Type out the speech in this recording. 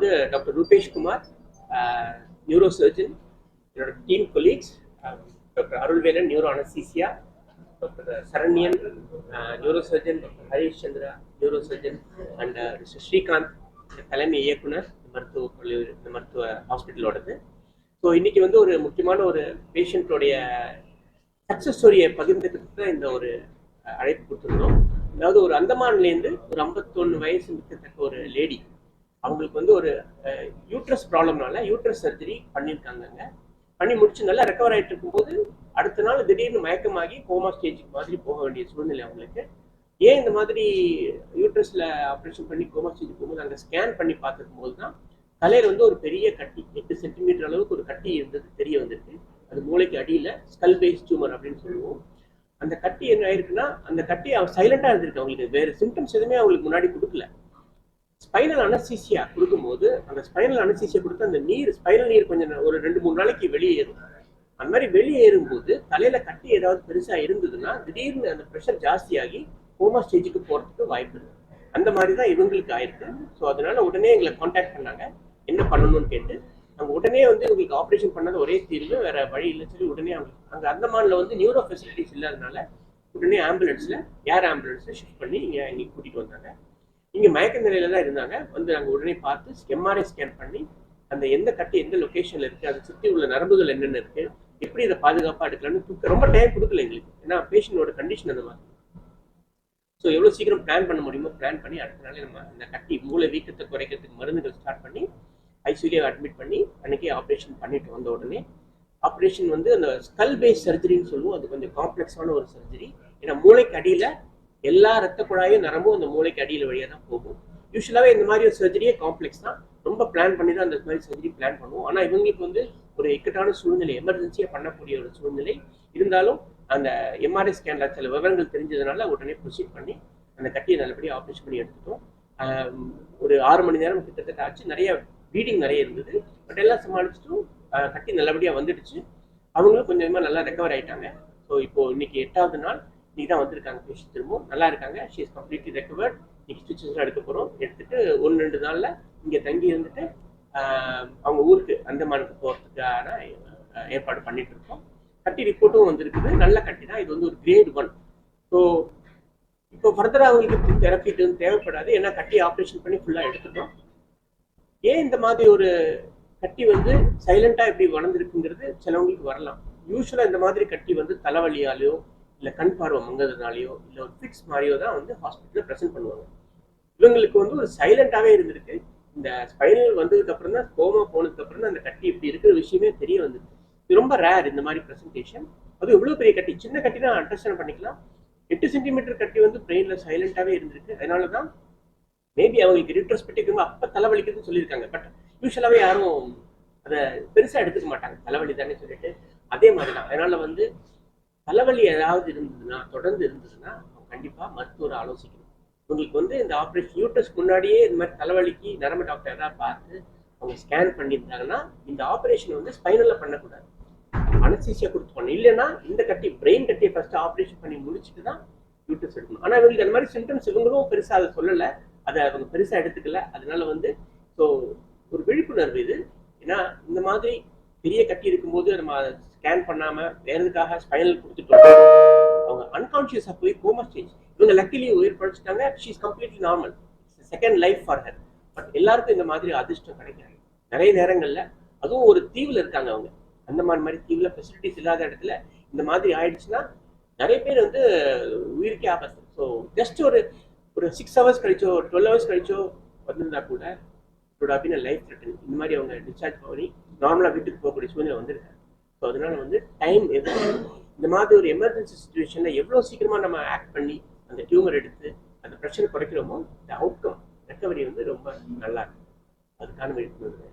வந்து doctor Rupesh Kumar, neuro surgeon, என்னோட team colleagues doctor Arulvelan neuro anaesthesia, doctor Saranyan neuro surgeon, doctor Harish Chandra neuro surgeon, and mister Srikanth தலைமை இயக்குனர் இந்த மருத்துவ ஹாஸ்பிட்டலோடது. ஸோ இன்னைக்கு வந்து ஒரு முக்கியமான ஒரு பேஷண்ட்டோடைய சக்ஸஸ் ஸ்டோரியை பகிர்ந்துக்கிறதுக்கு தான் இந்த ஒரு அழைப்பு கொடுத்துருந்தோம். அதாவது ஒரு அந்தமான்லேருந்து ஒரு 51 வயசு மிக்கத்தக்க ஒரு லேடி, அவங்களுக்கு வந்து ஒரு யூட்ரஸ் ப்ராப்ளம்னால யூட்ரஸ் சர்ஜரி பண்ணியிருக்காங்க. பண்ணி முடிச்சு நல்லா ரெக்கவர் ஆகிட்டு இருக்கும்போது அடுத்த நாள் திடீர்னு மயக்கமாகி கோமா ஸ்டேஜுக்கு மாதிரி போக வேண்டிய சூழ்நிலை அவங்களுக்கு. ஏன் இந்த மாதிரி யூட்ரஸில் ஆப்ரேஷன் பண்ணி கோமா ஸ்டேஜுக்கு போகும்போது அங்கே ஸ்கேன் பண்ணி பார்த்துக்கும் போது தான் தலையில் வந்து ஒரு பெரிய கட்டி 8 சென்டிமீட்டர் அளவுக்கு ஒரு கட்டி இருந்தது தெரிய வந்திருக்கு. அது மூளைக்கு அடியில் ஸ்கல் பேஸ் டியூமர் அப்படின்னு சொல்லுவோம். அந்த கட்டி என்ன ஆயிருக்குன்னா, அந்த கட்டி சைலண்டாக இருந்திருக்கு. அவங்களுக்கு வேறு சிம்டம்ஸ் எதுவுமே அவங்களுக்கு முன்னாடி கொடுக்கல. ஸ்பைனல் அனஸ்தீசியா கொடுக்கும்போது அந்த ஸ்பைனல் அனஸ்தீசியா கொடுத்து அந்த நீர் ஸ்பைனல் நீர் கொஞ்சம் ஒரு 2-3 நாளைக்கு வெளியேறும். அந்த மாதிரி வெளியேறும்போது தலையில கட்டி ஏதாவது பெருசா இருந்ததுன்னா திடீர்னு அந்த ப்ரெஷர் ஜாஸ்தியாகி கோமா ஸ்டேஜுக்கு போறதுக்கு வாய்ப்பு இருக்கு. அந்த மாதிரி தான் இவங்களுக்கு ஆயிருக்கு. ஸோ அதனால உடனே எங்களை கான்டாக்ட் பண்ணாங்க, என்ன பண்ணணும்னு கேட்டு. அவங்க உடனே வந்து இவங்களுக்கு ஆப்ரேஷன் பண்ணது ஒரே தீர்வு, வேற வழி இல்லைன்னு சொல்லி உடனே அங்கே அந்தமான்ல வந்து நியூரோ ஃபெசிலிட்டிஸ் இல்லாதனால உடனே ஆம்புலன்ஸ்ல ஏர் ஆம்புலன்ஸ்ல ஷிஃப்ட் பண்ணி இங்கே கூட்டிட்டு வந்தாங்க. இங்கே மயக்க நிலையில தான் இருந்தாங்க. வந்து நாங்கள் உடனே பார்த்து எம்ஆர்ஐ ஸ்கேன் பண்ணி அந்த எந்த கட்டி எந்த லொக்கேஷன்ல இருக்கு, அதை சுற்றி உள்ள நரம்புகள் என்னென்ன இருக்கு, எப்படி இதை பாதுகாப்பாக எடுக்கலாம்னு ரொம்ப டைம் கொடுக்கல எங்களுக்கு. ஏன்னா பேஷண்டோட கண்டிஷன் அந்த மாதிரி. ஸோ எவ்வளோ சீக்கிரம் பிளான் பண்ண முடியுமோ பிளான் பண்ணி அடுத்த நாளே நம்ம இந்த கட்டி மூளை வீக்கத்தை குறைக்கிறதுக்கு மருந்துகள் ஸ்டார்ட் பண்ணி ஐசியூலே அட்மிட் பண்ணி அன்னைக்கே ஆப்ரேஷன் பண்ணிட்டு வந்த உடனே ஆப்ரேஷன் வந்து அந்த ஸ்கல் பேஸ் சர்ஜரின்னு சொல்லுவோம். அது கொஞ்சம் காம்ப்ளெக்ஸான ஒரு சர்ஜரி. ஏன்னா மூளைக்கு அடியில் எல்லா ரத்த குழாயும் நரம்பும் அந்த மூளைக்கு அடியில் வழியாக தான் போகும். யூஸ்வலாகவே இந்த மாதிரி ஒரு சர்ஜரியே காம்ப்ளெக்ஸ் தான். ரொம்ப பிளான் பண்ணி தான் அந்த மாதிரி சர்ஜரி பிளான் பண்ணுவோம். ஆனால் இவங்களுக்கு வந்து ஒரு இக்கட்டான சூழ்நிலை, எமர்ஜென்சியாக பண்ணக்கூடிய ஒரு சூழ்நிலை இருந்தாலும் அந்த எம்ஆர்ஐ ஸ்கேன்ல சில விவரங்கள் தெரிஞ்சதுனால உடனே ப்ரொசீட் பண்ணி அந்த கட்டியை நல்லபடியாக ஆப்ரேஷன் பண்ணி எடுத்துட்டோம். ஒரு 6 மணி நேரம் கிட்டத்தட்ட ஆச்சு. நிறைய ப்ளீடிங் நிறைய இருந்தது. பட் எல்லாம் சமாளிச்சுட்டும் கட்டி நல்லபடியாக வந்துடுச்சு. அவங்களும் கொஞ்சமாக நல்லா ரெக்கவர் ஆகிட்டாங்க. ஸோ இப்போ இன்னைக்கு 8வது நாள். இன்னைக்கு தான் வந்திருக்காங்க பேஷண்ட், திரும்பவும் நல்லா இருக்காங்க. She is completely recovered. இன்னைக்கு ஸ்டிச்சஸ்லாம் எடுக்க போகிறோம். எடுத்துட்டு 1-2 நாளில் இங்கே தங்கி இருந்துட்டு அவங்க ஊருக்கு அந்தமானுக்கு போகிறதுக்கான ஏற்பாடு பண்ணிட்டு இருக்கோம். கட்டி ரிப்போர்ட்டும் வந்திருக்குது. நல்ல கட்டி தான். இது வந்து ஒரு கிரேட் 1. ஸோ இப்போ ஃபர்தராக அவங்களுக்கு தெரப்பி தேவைப்படாது. ஏன்னா கட்டி ஆப்ரேஷன் பண்ணி ஃபுல்லாக எடுத்துட்டோம். ஏன் இந்த மாதிரி ஒரு கட்டி வந்து சைலண்டாக எப்படி வளர்ந்துருக்குங்கிறது சிலவங்களுக்கு வரலாம். யூஸ்வலாக இந்த மாதிரி கட்டி வந்து தலைவலியாலேயோ இல்லை கண் பார்வை மங்கிறதுனாலையோ இல்லை ஒரு ஃபிக்ஸ் மாதிரியோ தான் வந்து ஹாஸ்பிட்டலில் ப்ரெசென்ட் பண்ணுவாங்க. இவங்களுக்கு வந்து ஒரு சைலண்டாகவே இருந்திருக்கு. இந்த ஸ்பைனல் வந்ததுக்கு அப்புறம் தான், கோமா போனதுக்கு அப்புறம் தான் அந்த கட்டி இப்படி இருக்கிற விஷயமே தெரிய வந்திருக்கு. இது ரொம்ப ரேர் இந்த மாதிரி ப்ரெசன்டேஷன். அது எவ்வளோ பெரிய கட்டி, சின்ன கட்டி தான் அண்டர்ஸ்டாண்ட் பண்ணிக்கலாம். 8 சென்டிமீட்டர் கட்டி வந்து பிரெயினில் சைலண்டாகவே இருந்திருக்கு. அதனால தான் மேபி அவங்களுக்கு ரிட்ரோஸ்பெக்டிவ் அப்போ தலைவலிக்குதுன்னு சொல்லியிருக்காங்க. பட் யூஸ்வலாகவே யாரும் அதை பெருசாக எடுத்துக்க மாட்டாங்க, தலைவலி தானே சொல்லிட்டு. அதே மாதிரி தான். அதனால வந்து தலைவலி ஏதாவது இருந்ததுன்னா, தொடர்ந்து இருந்ததுன்னா கண்டிப்பாக மருத்துவரை ஆலோசிக்கணும். உங்களுக்கு வந்து இந்த ஆப்ரேஷன் யூட்ரஸ்க்கு முன்னாடியே இந்த மாதிரி தலைவலிக்கு நரம்பு டாக்டர் ஏதாவது பார்த்து அவங்க ஸ்கேன் பண்ணியிருந்தாங்கன்னா இந்த ஆப்ரேஷன் வந்து ஸ்பைனலில் பண்ணக்கூடாது, அனஸ்தீசியா கொடுத்து பண்ணணும். இல்லைன்னா இந்த கட்டி பிரெயின் கட்டியை ஃபர்ஸ்ட் ஆப்ரேஷன் பண்ணி முடிச்சுட்டு தான் யூட்ரஸ் எடுக்கணும். ஆனால் இவங்களுக்கு அந்த மாதிரி சிம்டம்ஸ் இவங்களும் பெருசாக அதை சொல்லலை, அதை அவங்க பெருசாக எடுத்துக்கல. அதனால வந்து ஸோ ஒரு விழிப்புணர்வு இது. ஏன்னா இந்த மாதிரி பெரிய கட்டி இருக்கும்போது நம்ம ஸ்கேன் பண்ணாமல் வேற எதுக்காக ஸ்பைனல் கொடுத்துட்டோம், அவங்க அன்கான்ஷியஸாக போய் கோமா ஸ்டேஜ். இவங்க லக்கிலி உயிர் பழிச்சிட்டாங்க. She is completely normal. Second life for her. But எல்லாருக்கும் இந்த மாதிரி அதிர்ஷ்டம் கிடைக்காது. நிறைய நேரங்களில் அதுவும் ஒரு தீவில் இருக்காங்க அவங்க, அந்த மாதிரி தீவில் ஃபெசிலிட்டிஸ் இல்லாத இடத்துல இந்த மாதிரி ஆயிடுச்சுன்னா நிறைய பேர் வந்து உயிருக்கே ஆபத்து. ஸோ ஜஸ்ட் ஒரு 6 ஹவர்ஸ் கழிச்சோ 12 ஹவர்ஸ் கழிச்சோ வந்திருந்தா கூட லைஃப் த்ரெட்டன். இந்த மாதிரி அவங்க டிஸ்சார்ஜ் பண்ணி நார்மலாக வீட்டுக்கு போகக்கூடிய சூழ்நிலை வந்திருக்காங்க. ஸோ அதனால வந்து டைம் இந்த மாதிரி ஒரு எமர்ஜென்சி சுச்சுவேஷனில் எவ்வளோ சீக்கிரமாக நம்ம ஆக்ட் பண்ணி அந்த டியூமர் எடுத்து அந்த பிரச்சனை குறைக்கிறோமோ இந்த அவுட்கம் ரெக்கவரி வந்து ரொம்ப நல்லா இருக்கும். அதுக்கான விழிப்புணர்வு.